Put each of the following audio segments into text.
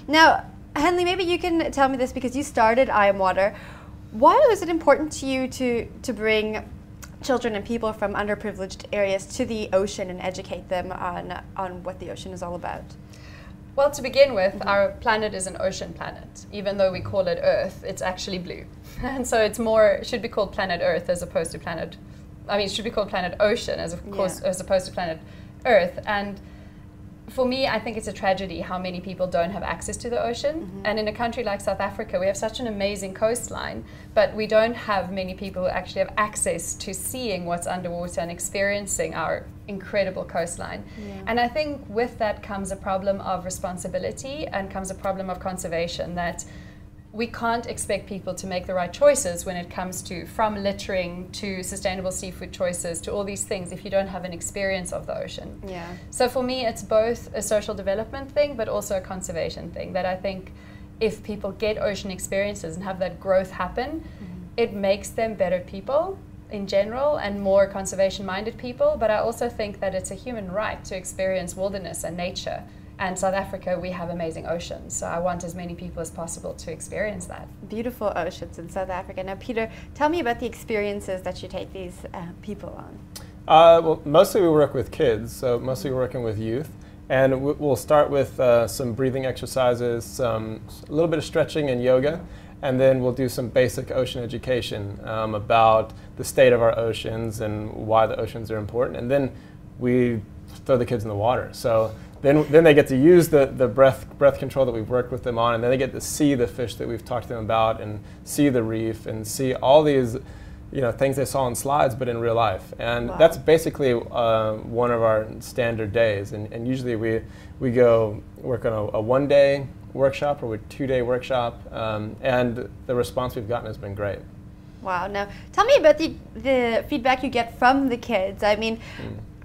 Now, Henley, maybe you can tell me this because you started I Am Water. Why was it important to you to bring children and people from underprivileged areas to the ocean and educate them on what the ocean is all about? Well, to begin with, our planet is an ocean planet. Even though we call it Earth, it's actually blue. And so it's more, should be called planet Earth as opposed to planet, I mean, it should be called planet ocean as opposed to planet Earth. And for me, I think it's a tragedy how many people don't have access to the ocean. And in a country like South Africa, we have such an amazing coastline, but we don't have many people who actually have access to seeing what's underwater and experiencing our incredible coastline. And I think with that comes a problem of responsibility and comes a problem of conservation, that we can't expect people to make the right choices when it comes to from littering to sustainable seafood choices to all these things if you don't have an experience of the ocean. So for me, it's both a social development thing but also a conservation thing, that I think if people get ocean experiences and have that growth happen, it makes them better people in general and more conservation-minded people. But I also think that it's a human right to experience wilderness and nature. And South Africa, we have amazing oceans, so I want as many people as possible to experience that. Beautiful oceans in South Africa. Now, Peter, tell me about the experiences that you take these people on. Well, mostly we work with kids, so mostly we're working with youth. And we'll start with some breathing exercises, a little bit of stretching and yoga, and then we'll do some basic ocean education about the state of our oceans and why the oceans are important. And then we throw the kids in the water. So then they get to use the breath control that we've worked with them on, and then they get to see the fish that we've talked to them about and see the reef and see all these things they saw on slides but in real life. And that's basically one of our standard days. And usually we go work on a one-day workshop or a two-day workshop, and the response we've gotten has been great. Wow. Now, tell me about the feedback you get from the kids. I mean,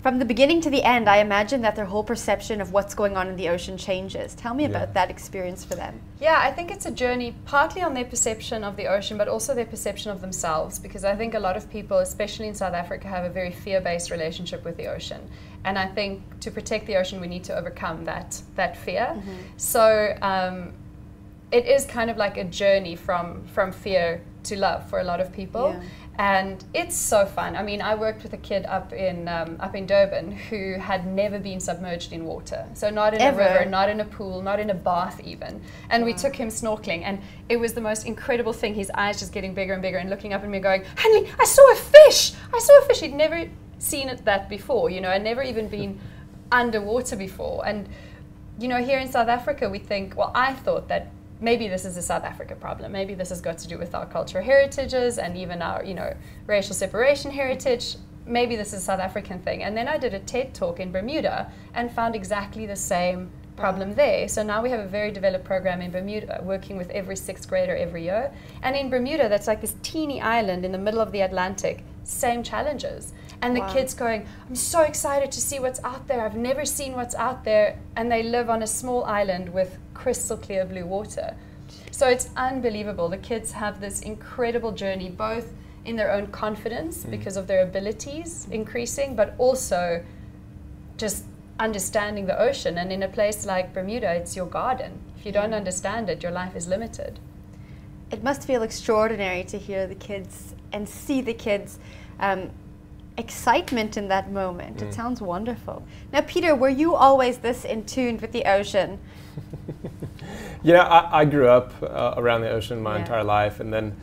from the beginning to the end, I imagine that their whole perception of what's going on in the ocean changes. Tell me about that experience for them. Yeah, I think it's a journey partly on their perception of the ocean, but also their perception of themselves, because I think a lot of people, especially in South Africa, have a very fear-based relationship with the ocean. And I think to protect the ocean, we need to overcome that fear. So it is kind of like a journey from fear to love for a lot of people. And it's so fun. I mean, I worked with a kid up in Durban who had never been submerged in water. So not in a river, not in a pool, not in a bath even. And we took him snorkeling, and it was the most incredible thing. His eyes just getting bigger and bigger and looking up at me going, "Henley, I saw a fish! I saw a fish!" He'd never seen that before, I'd never even been underwater before. And, here in South Africa, we think, well, I thought that maybe this is a South Africa problem. Maybe this has got to do with our cultural heritages and even our, racial separation heritage. Maybe this is a South African thing. And then I did a TED talk in Bermuda and found exactly the same problem there. So now we have a very developed program in Bermuda, working with every 6th grader every year. And in Bermuda, that's like this teeny island in the middle of the Atlantic, same challenges. And the kids going, "I'm so excited to see what's out there. I've never seen what's out there." And they live on a small island with crystal clear blue water. So it's unbelievable. The kids have this incredible journey, both in their own confidence because of their abilities increasing, but also just understanding the ocean. And in a place like Bermuda, it's your garden. If you don't understand it, your life is limited. It must feel extraordinary to hear the kids and see the kids' excitement in that moment. It sounds wonderful. Now, Peter, were you always this in tune with the ocean? I grew up around the ocean my entire life, and then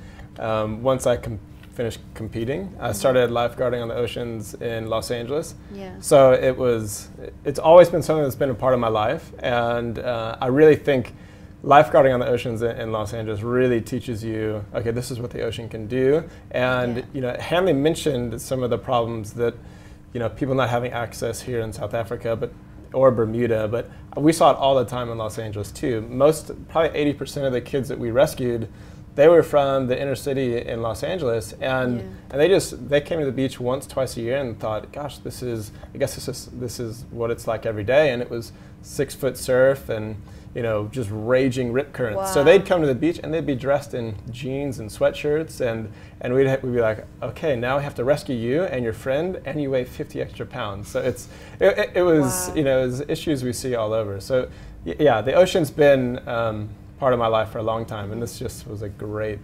once I finished competing, I started lifeguarding on the oceans in Los Angeles. So it's always been something that's been a part of my life, and I really think lifeguarding on the oceans in Los Angeles really teaches you, okay, this is what the ocean can do. And Henley mentioned some of the problems that people not having access here in South Africa, or Bermuda, but we saw it all the time in Los Angeles too. Probably 80% of the kids that we rescued, they were from the inner city in Los Angeles, and they came to the beach once, twice a year and thought, gosh, this is what it's like every day. And it was 6-foot surf and just raging rip currents. So they'd come to the beach and they'd be dressed in jeans and sweatshirts, and we'd be like, okay, now we have to rescue you and your friend, and you weigh 50 extra pounds. So it was it was issues we see all over. So Yeah, the ocean's been part of my life for a long time, and this just was a great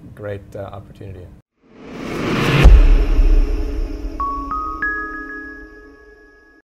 opportunity.